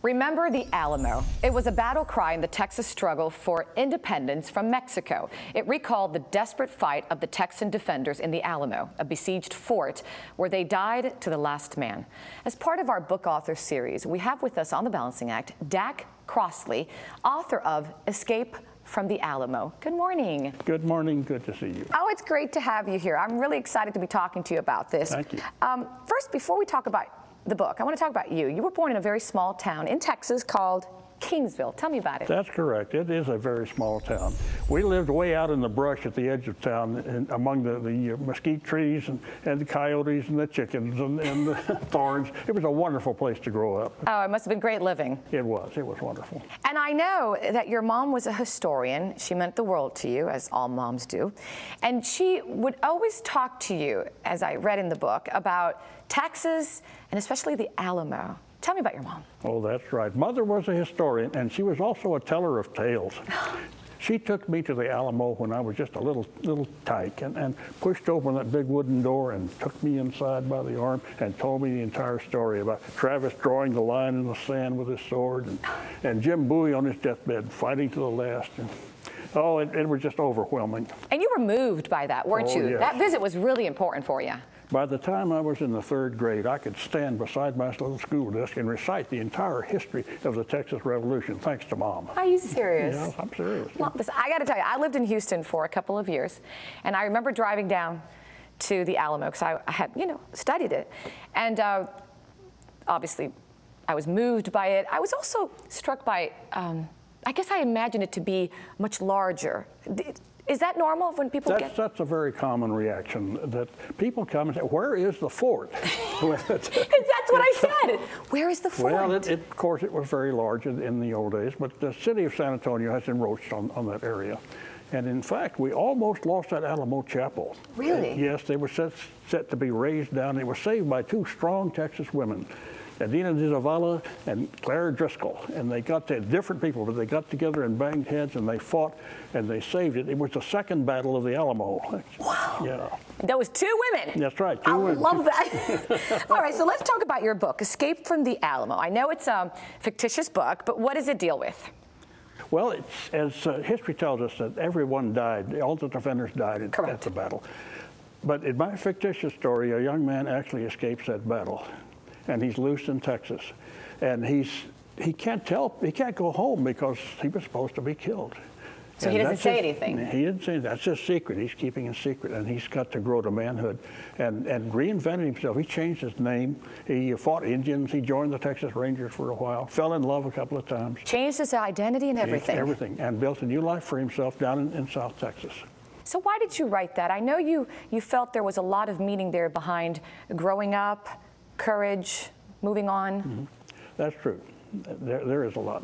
Remember the Alamo. It was a battle cry in the Texas struggle for independence from Mexico. It recalled the desperate fight of the Texan defenders in the Alamo, a besieged fort where they died to the last man. As part of our book author series, we have with us on The Balancing Act, DACY, author of Escape from the Alamo. Good morning. Good morning. Good to see you. Oh, it's great to have you here. I'm really excited to be talking to you about this. Thank you. First, before we talk about the book, I want to talk about you. You were born in a very small town in Texas called Kingsville. Tell me about it. That's correct. It is a very small town. We lived way out in the brush at the edge of town, among the mesquite trees and the coyotes and the chickens and the thorns. It was a wonderful place to grow up. Oh, it must have been great living. It was. It was wonderful. And I know that your mom was a historian. She meant the world to you, as all moms do. And she would always talk to you, as I read in the book, about Texas and especially the Alamo. Tell me about your mom. Oh, that's right. Mother was a historian, and she was also a teller of tales. She took me to the Alamo when I was just a little tyke and pushed open that big wooden door and took me inside by the arm and told me the entire story about Travis drawing the line in the sand with his sword and Jim Bowie on his deathbed fighting to the last. And, oh, it was just overwhelming. And you were moved by that, weren't you? Yes. That visit was really important for you. By the time I was in the 3rd grade, I could stand beside my little school desk and recite the entire history of the Texas Revolution, thanks to Mom. Are you serious? Yeah, I'm serious. Well, I got to tell you, I lived in Houston for a couple of years, and I remember driving down to the Alamo because I had, studied it. And obviously, I was moved by it. I was also struck by, I guess I imagined it to be much larger. Is that normal when people get... That's a very common reaction, that people come and say, where is the fort? That's what I said. Where is the fort? Well, of course, it was very large in the old days, but the city of San Antonio has encroached on that area. And in fact, we almost lost that Alamo Chapel. Really? Yes, they were set to be razed down. They were saved by 2 strong Texas women, Adina de Zavala and Claire Driscoll, and they got to different people, but they got together and banged heads and they fought and they saved it. It was the 2nd battle of the Alamo. Wow. Yeah. That was 2 women. That's right. I love that. All right, so let's talk about your book, Escape from the Alamo. I know it's a fictitious book, but what does it deal with? Well, as history tells us, that everyone died, all the defenders died at the battle. But in my fictitious story, a young man actually escapes that battle. And he's loose in Texas, and he can't go home because he was supposed to be killed. So he doesn't say anything. He didn't say that's his secret. He's keeping a secret, and he's got to grow to manhood and reinvented himself. He changed his name. He fought Indians. He joined the Texas Rangers for a while. Fell in love a couple of times. Changed his identity and everything. Everything, and built a new life for himself down in South Texas. So why did you write that? I know you felt there was a lot of meaning there behind growing up, courage, moving on. Mm-hmm. That's true. There is a lot.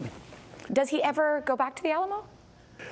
Does he ever go back to the Alamo?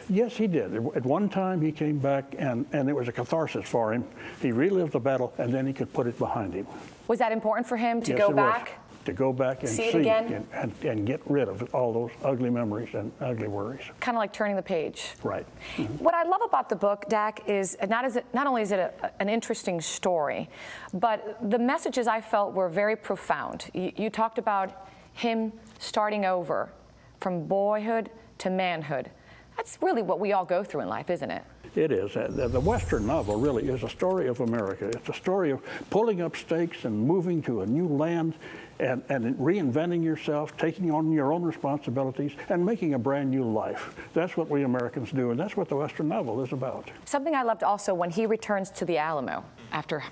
Yes, he did. At one time, he came back, and it was a catharsis for him. He relived the battle, and then he could put it behind him. Was that important for him to yes, go it back? Was. To go back and see it again? And get rid of all those ugly memories and ugly worries. Kind of like turning the page. Right. Mm-hmm. What I love about the book, DACY, is not only is it an interesting story, but the messages I felt were very profound. You talked about him starting over from boyhood to manhood. That's really what we all go through in life, isn't it? It is. The Western novel really is a story of America. It's a story of pulling up stakes and moving to a new land and reinventing yourself, taking on your own responsibilities, and making a brand new life. That's what we Americans do, and that's what the Western novel is about. Something I loved also when he returns to the Alamo after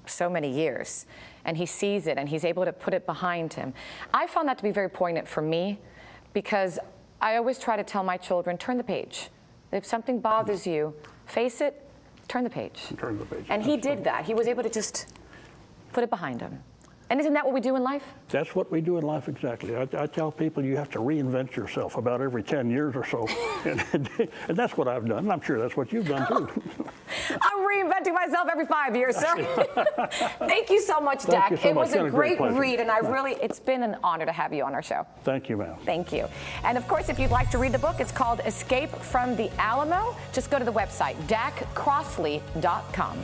so many years, and he sees it, and he's able to put it behind him. I found that to be very poignant for me, because I always try to tell my children, turn the page. If something bothers you, face it, turn the page. Turn the page. And he did that. He was able to just put it behind him. And isn't that what we do in life? That's what we do in life, exactly. I tell people you have to reinvent yourself about every 10 years or so. and that's what I've done. And I'm sure that's what you've done, too. I'm reinventing myself every 5 years, sir. Thank you so much, DACY. It was a great read, and it's been an honor to have you on our show. Thank you, ma'am. Thank you. And of course, if you'd like to read the book, it's called Escape from the Alamo. Just go to the website, dacycrossley.com.